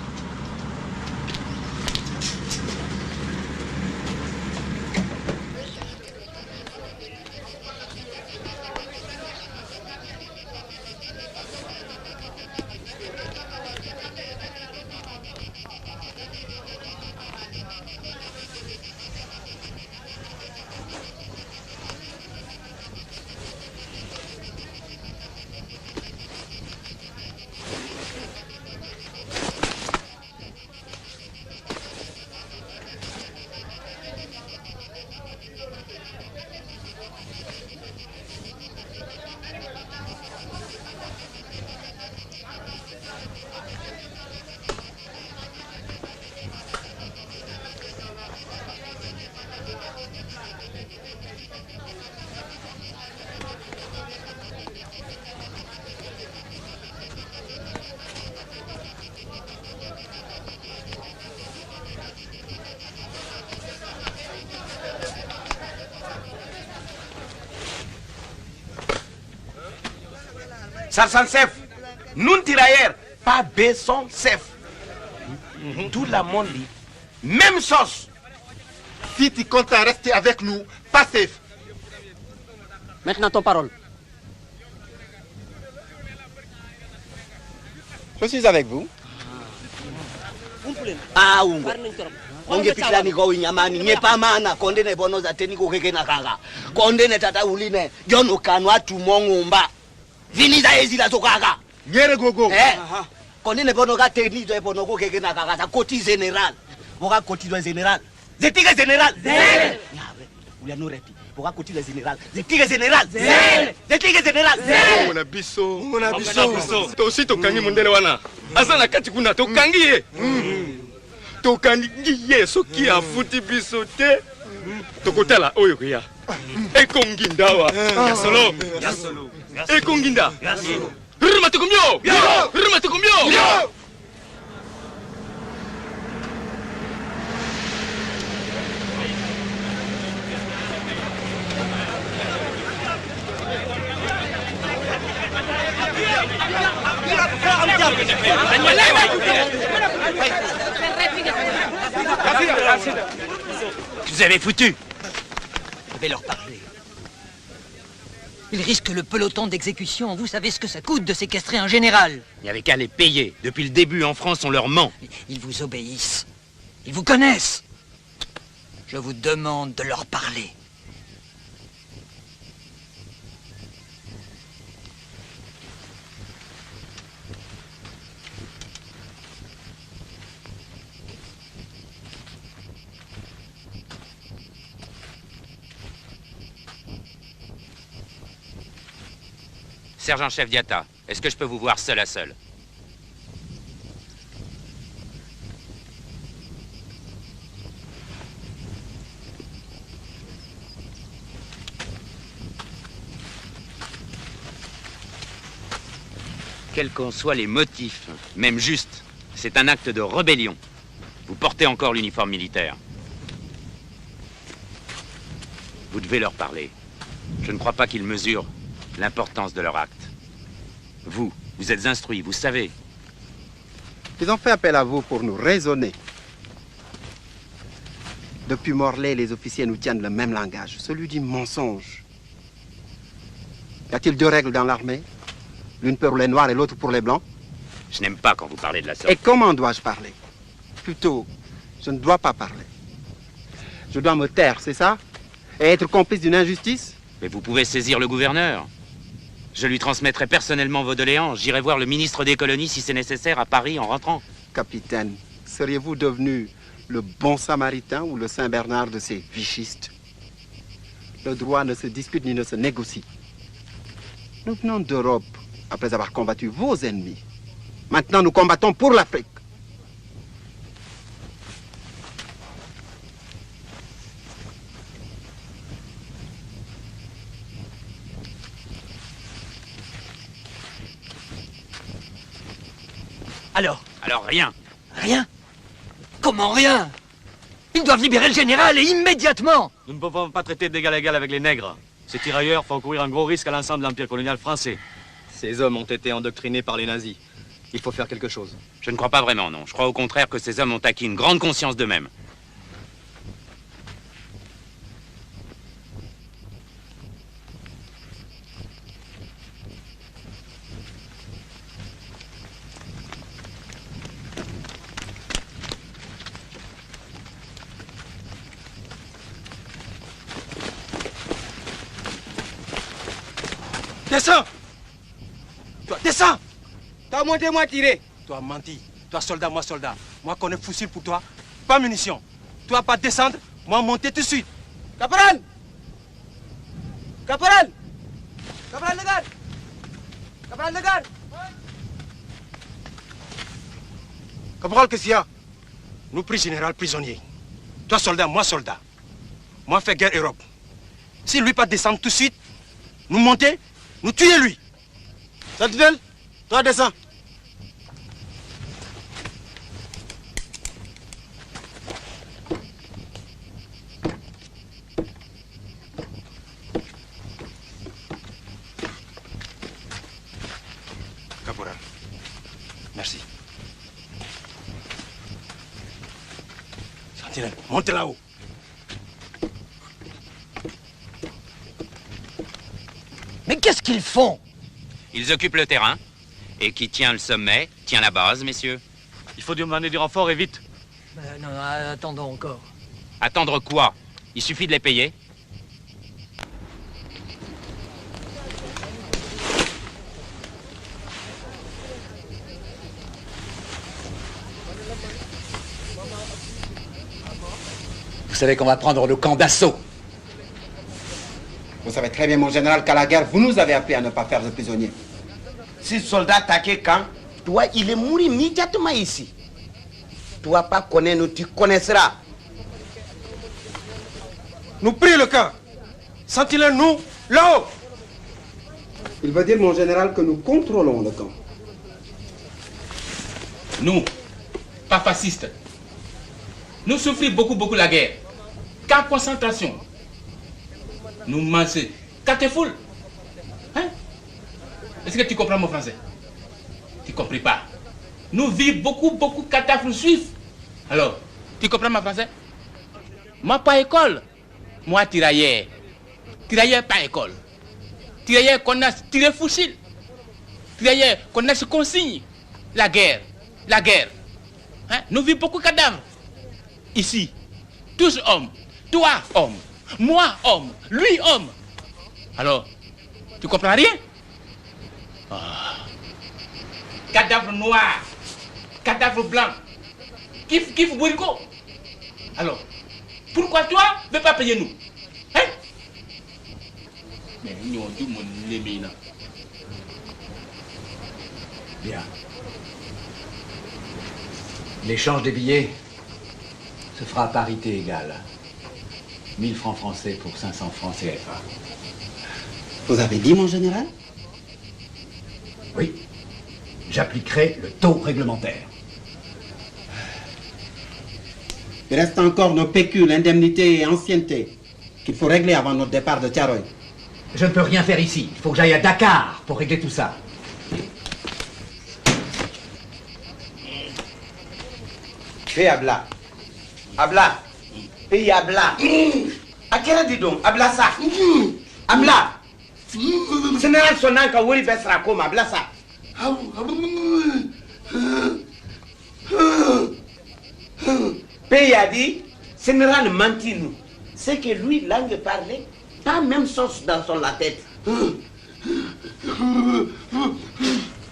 Sergent-chef, nous tirailleurs, pas besoin chef. Tout le monde dit, même chose. Si tu comptes rester avec nous, pas safe. Maintenant ton parole. Je suis avec vous. Ah, ungo. Onge piklani ko inyamani nyepa mana konde ne bono za teni ko keke na kanga. Konde ne tata uline jono kanwa tumongumba. Vini za ezila to kaka. Nyere gogo. Konde ne bono ka teni zo bono ko keke na kanga za koti general. Boka koti do general. Zetige general. Zele. Yawe. Uya no repi. Boka koti do general. Zetige general. Zele. Zetige general. Zele. Mona biso. Mona biso. To si to kangi mondele wana. Azana kati kuna to kangi ye. Tokangi ye soki afuti biso te tokotala oyo ya ekonginda wa yasolo ekonginda rima tukumyo Vous avez foutu. Je vais leur parler. Ils risquent le peloton d'exécution. Vous savez ce que ça coûte de séquestrer un général? Il n'y avait qu'à les payer. Depuis le début, en France, on leur ment. Ils vous obéissent. Ils vous connaissent. Je vous demande de leur parler. Sergent-chef Diatta, est-ce que je peux vous voir seul à seul? Quels qu'en soient les motifs, même justes, c'est un acte de rébellion. Vous portez encore l'uniforme militaire. Vous devez leur parler. Je ne crois pas qu'ils mesurent l'importance de leur acte. Vous êtes instruits, vous savez. Ils ont fait appel à vous pour nous raisonner. Depuis Morlaix, les officiers nous tiennent le même langage, celui du mensonge. Y a-t-il deux règles dans l'armée? L'une pour les noirs et l'autre pour les blancs? Je n'aime pas quand vous parlez de la sorte. Et comment dois-je parler? Plutôt, je ne dois pas parler. Je dois me taire, c'est ça? Et être complice d'une injustice? Mais vous pouvez saisir le gouverneur. Je lui transmettrai personnellement vos doléances. J'irai voir le ministre des colonies si c'est nécessaire à Paris en rentrant. Capitaine, seriez-vous devenu le bon samaritain ou le Saint-Bernard de ces vichistes? Le droit ne se discute ni ne se négocie. Nous venons d'Europe après avoir combattu vos ennemis. Maintenant, nous combattons pour l'Afrique. Alors? Alors rien. Rien? Comment rien? Ils doivent libérer le général et immédiatement! Nous ne pouvons pas traiter d'égal à égal avec les nègres. Ces tirailleurs font courir un gros risque à l'ensemble de l'empire colonial français. Ces hommes ont été endoctrinés par les nazis. Il faut faire quelque chose. Je ne crois pas vraiment, non. Je crois au contraire que ces hommes ont acquis une grande conscience d'eux-mêmes. Descends! Toi, descends! Toi, monté, moi, tiré. Toi, menti. Toi, soldat, moi, soldat. Moi, connais fusil pour toi. Pas munitions. Toi, pas descendre. Moi, monter tout de suite. Caporal! Caporal! Caporal, le garde! Caporal, le garde! Caporal, qu'est-ce qu'il y a? Nous, pris général, prisonnier. Toi, soldat, moi, soldat. Moi, fait guerre Europe. Si lui pas descendre tout de suite, nous monter, nous tuer lui. Sentinelle, toi descends. Caporal, merci. Sentinelle, montez là-haut. Mais qu'est-ce qu'ils font? Ils occupent le terrain. Et qui tient le sommet, tient la base, messieurs. Il faut demander du renfort et vite. Non, attendons encore. Attendre quoi? Il suffit de les payer. Vous savez qu'on va prendre le camp d'assaut. Vous savez très bien, mon général, qu'à la guerre, vous nous avez appris à ne pas faire de prisonniers. Si le soldat attaquait quand, toi, il est mort immédiatement ici. Toi, pas connaître nous, tu connaîtras. Nous pris le camp. Sentinelle, nous, là-haut. Il veut dire, mon général, que nous contrôlons le camp. Nous, pas fascistes. Nous souffrons beaucoup la guerre. Camp concentration. Nous mangeons. Catéfoule. Hein? Est-ce que tu comprends mon français? Tu ne comprends pas. Nous vivons beaucoup catastrophes suisses. Alors, tu comprends mon français? Moi, pas école. Moi, tirailleur. Tirailleur, pas école. Tirailleur, qu'on a tiré fusil. Tirailleur, qu'on a ce consigne. La guerre. Hein? Nous vivons beaucoup de cadavres. Ici, tous hommes. Toi, homme. Moi, homme. Lui, homme. Alors, tu comprends rien? Cadavre noir, cadavre blanc, kif bourrico. Alors, pourquoi toi ne veux pas payer nous? Hein? Mais nous, on dit mon émina. Bien. L'échange des billets se fera à parité égale. 1000 francs français pour 500 francs CFA. Vous avez dit, mon général? Oui. J'appliquerai le taux réglementaire. Il reste encore nos pécules, indemnités et anciennetés qu'il faut régler avant notre départ de Thiaroye. Je ne peux rien faire ici. Il faut que j'aille à Dakar pour régler tout ça. Fais Abla. Abla. Pays Abla. À quel heure dis donc? Abla ça. Abla. Général Sonanka Wuri Besra comme Abla ça. Pays a dit, général mentit nous. C'est que lui, langue parlée, pas même sauce dans son la tête.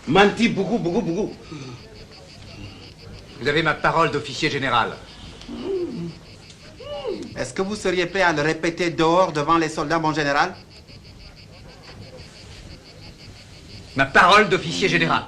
Menti beaucoup. Vous avez ma parole d'officier général. Est-ce que vous seriez prêt à le répéter dehors devant les soldats, mon général? Ma parole d'officier général.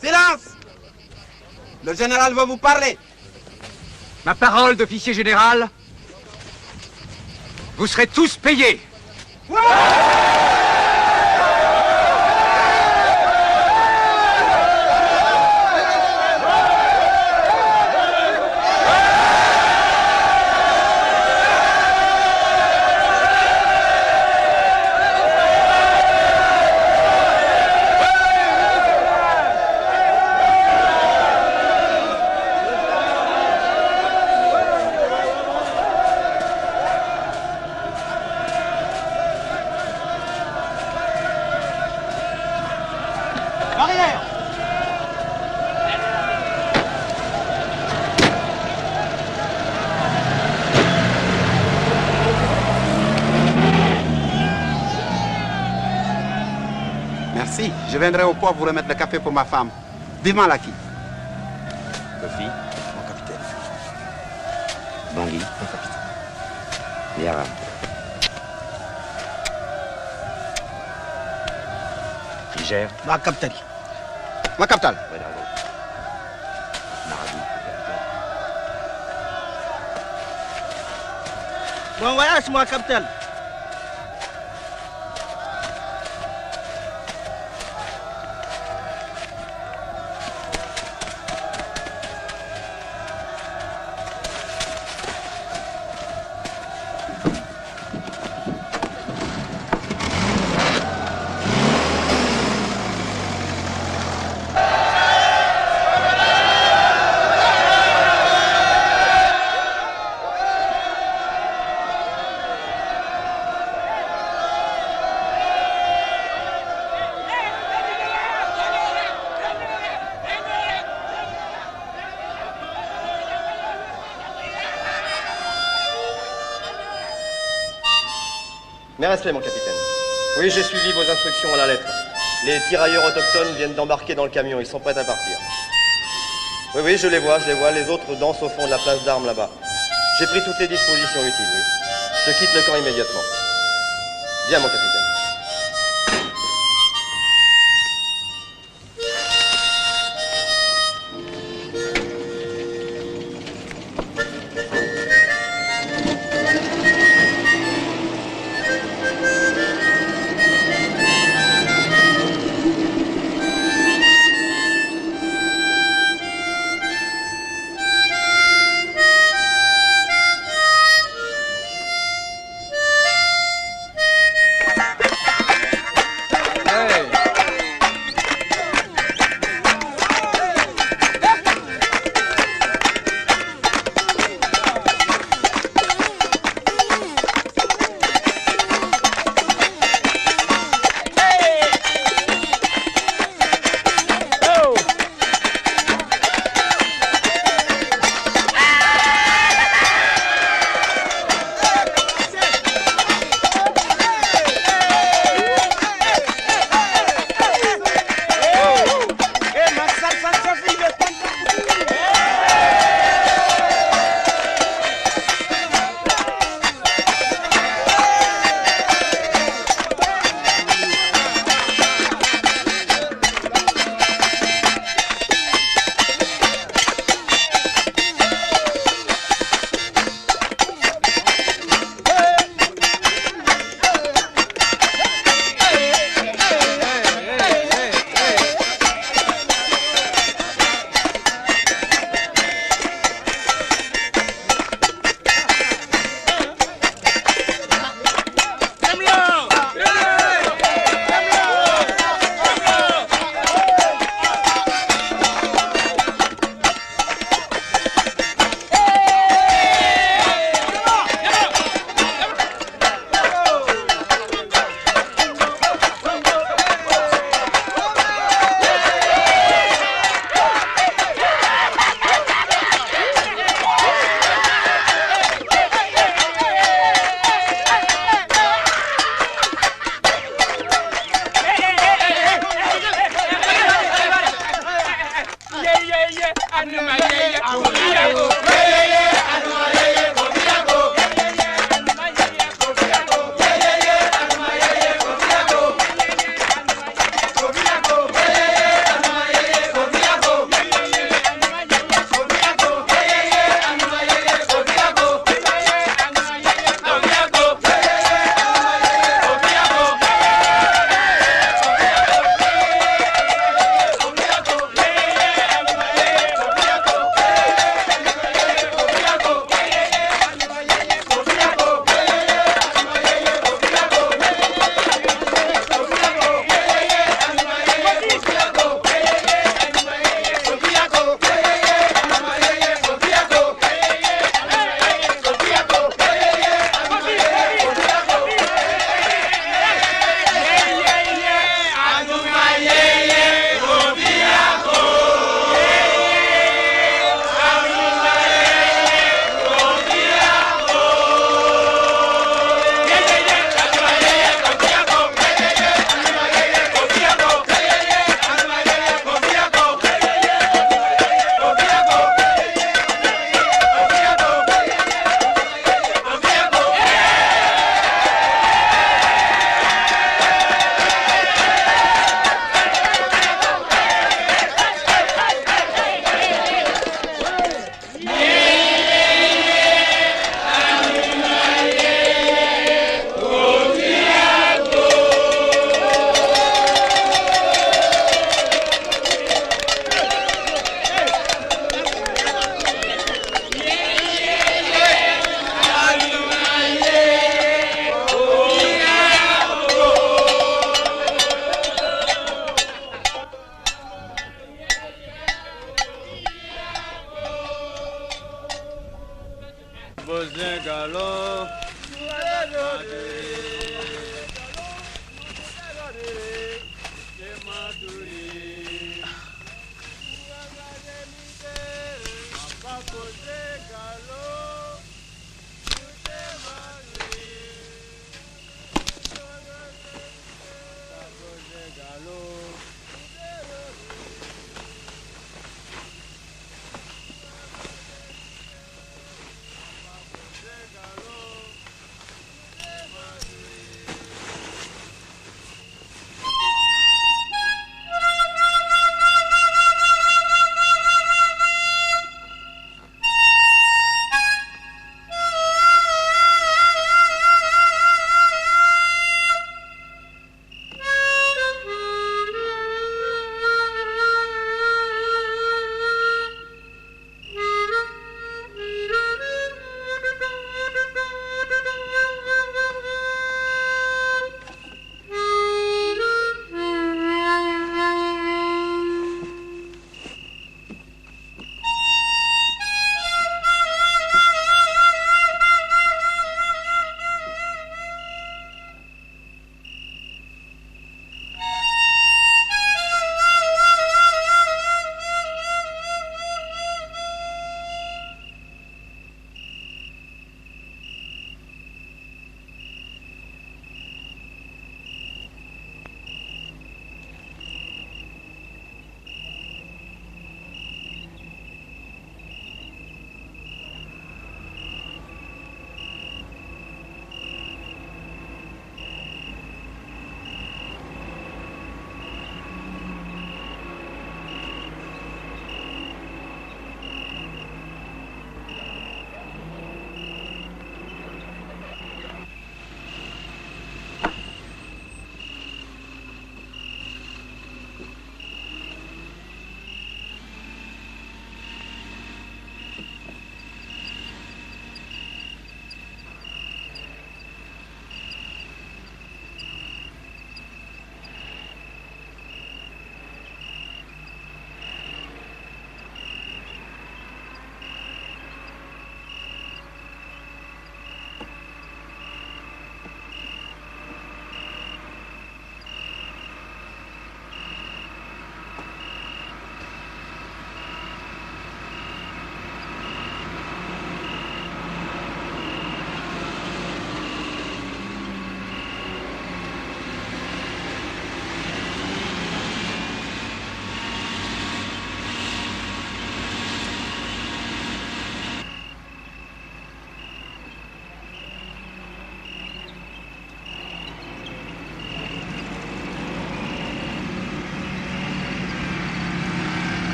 Silence! Le général va vous parler. Ma parole d'officier général, vous serez tous payés. Merci. Je viendrai au port vous remettre le café pour ma femme. Vivement Laki. Kofi, mon capitaine. Bangui, mon capitaine. Yara. Niger. Ma capitale. Ma capitale. Bon voyage, mon capitaine. Mes respects, mon capitaine. Oui, j'ai suivi vos instructions à la lettre. Les tirailleurs autochtones viennent d'embarquer dans le camion, ils sont prêts à partir. Oui, oui, je les vois, les autres dansent au fond de la place d'armes là-bas. J'ai pris toutes les dispositions utiles, oui. Je quitte le camp immédiatement. Bien, mon capitaine. Gallo.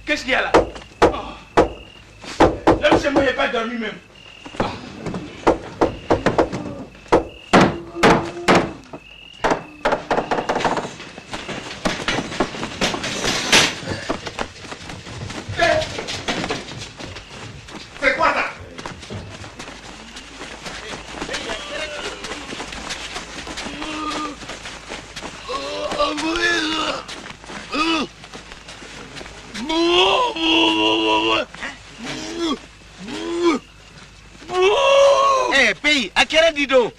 Qu'est-ce qu'il y a là? L'homme se mouillait pas dormi même. C'est quoi ça? Eh, pays, à quelle heure dis donc?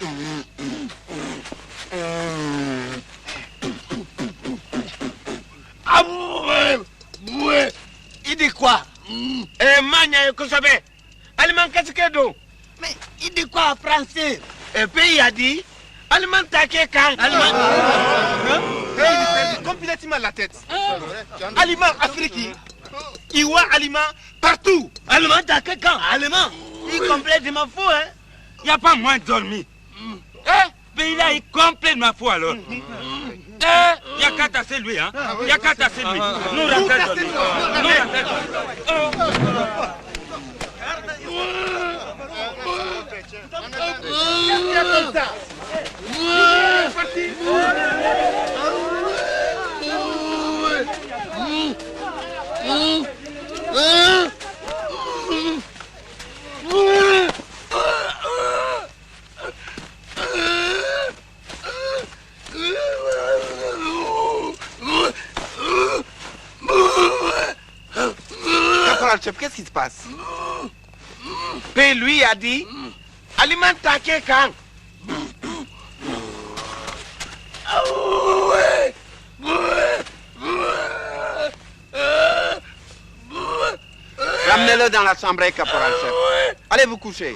Il dit quoi? Eh, mania, que ça fait? Allemand, qu'est-ce qu'il y a donc? Mais il dit quoi en français? Et puis il a dit, Allemand taqué quand Allemand. Il perd complètement la tête. Aliment africain. Il voit aliment partout. Allemand taqué quand Allemand. Il est complètement fou, hein. Il n'y a pas moins dormi. Pays là, il est complètement fou alors. Il n'y a qu'à tasser lui, hein. Il n'y a qu'à tasser lui. Nous rentrons dormir. Nous Caporal chef, qu'est-ce qui se passe? Puis lui a dit, Aliment taqué quand Ramenez-le dans la chambre, caporal chef. Allez vous coucher.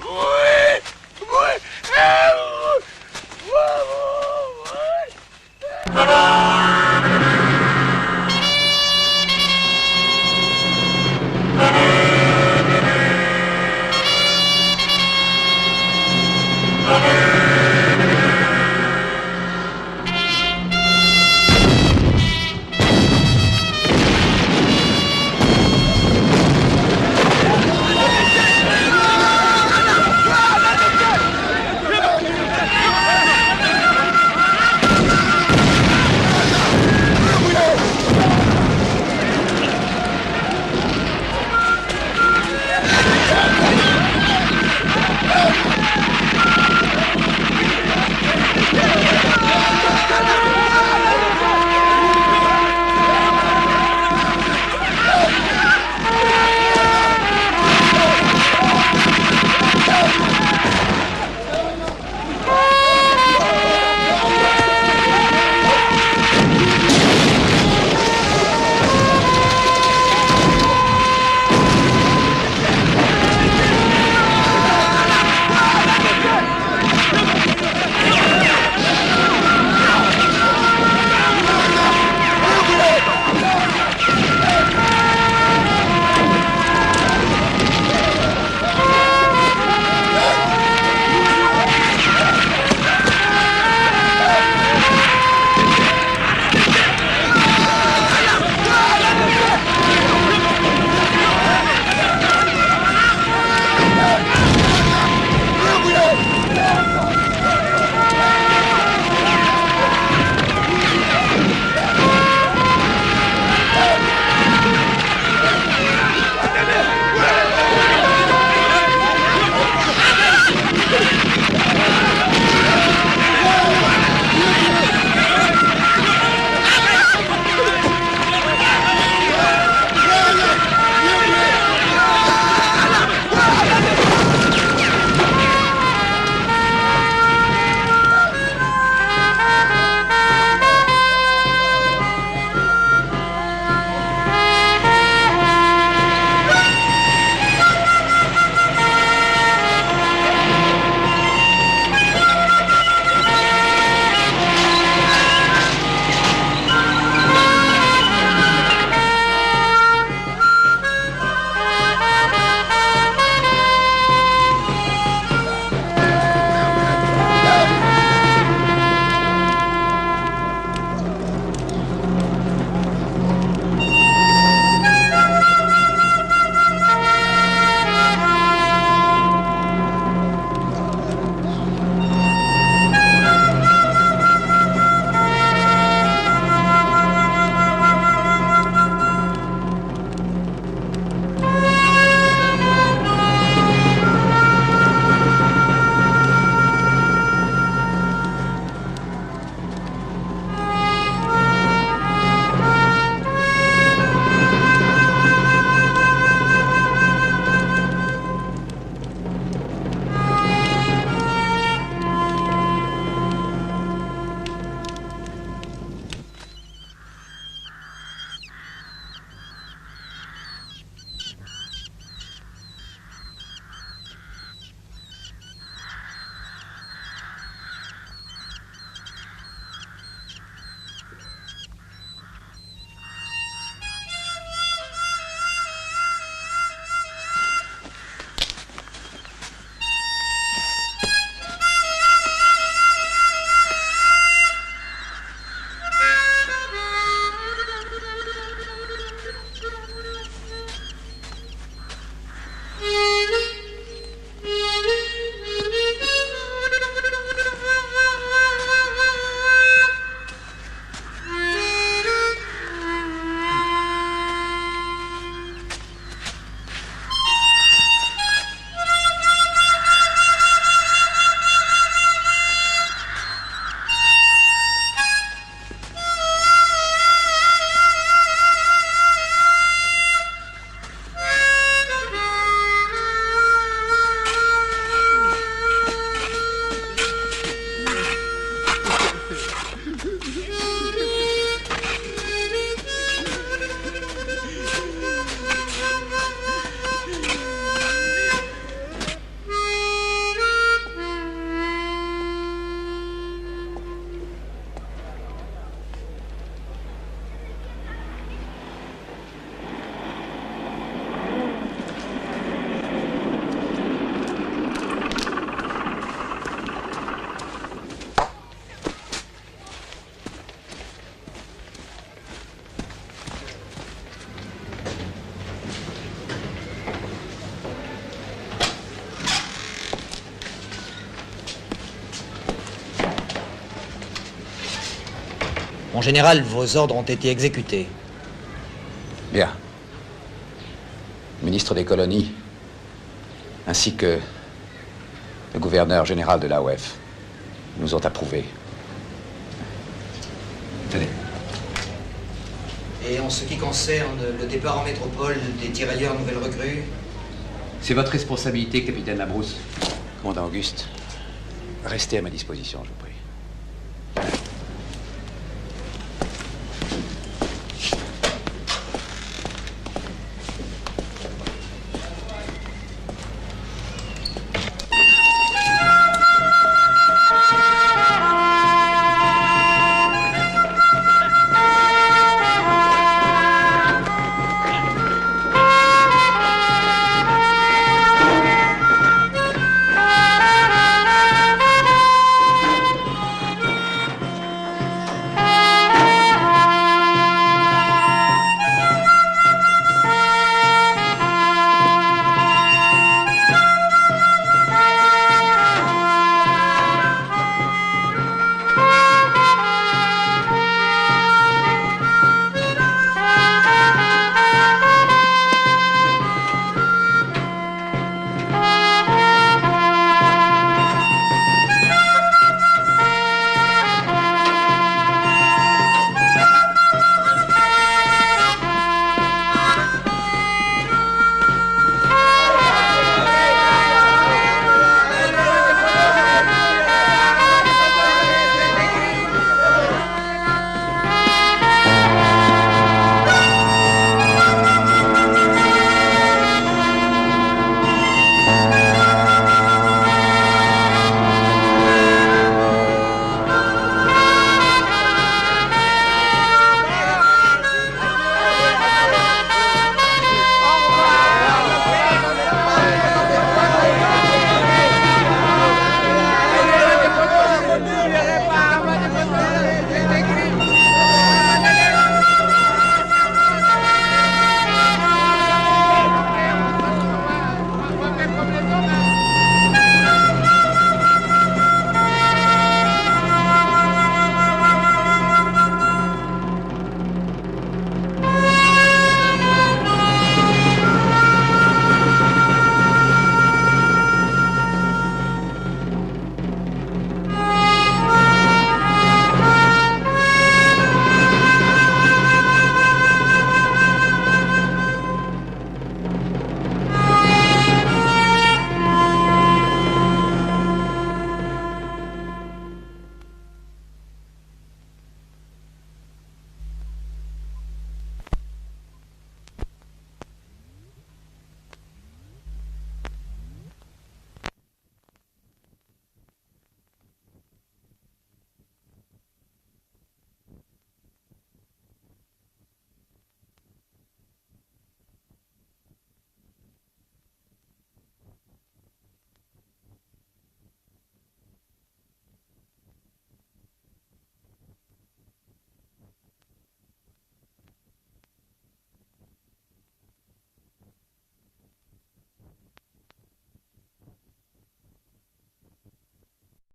général, vos ordres ont été exécutés. Bien. Le ministre des colonies, ainsi que le gouverneur général de l'AOF, nous ont approuvés. Tenez. Et en ce qui concerne le départ en métropole des tirailleurs nouvelles recrues? C'est votre responsabilité, capitaine Labrousse. Commandant Auguste, restez à ma disposition, je vous prie.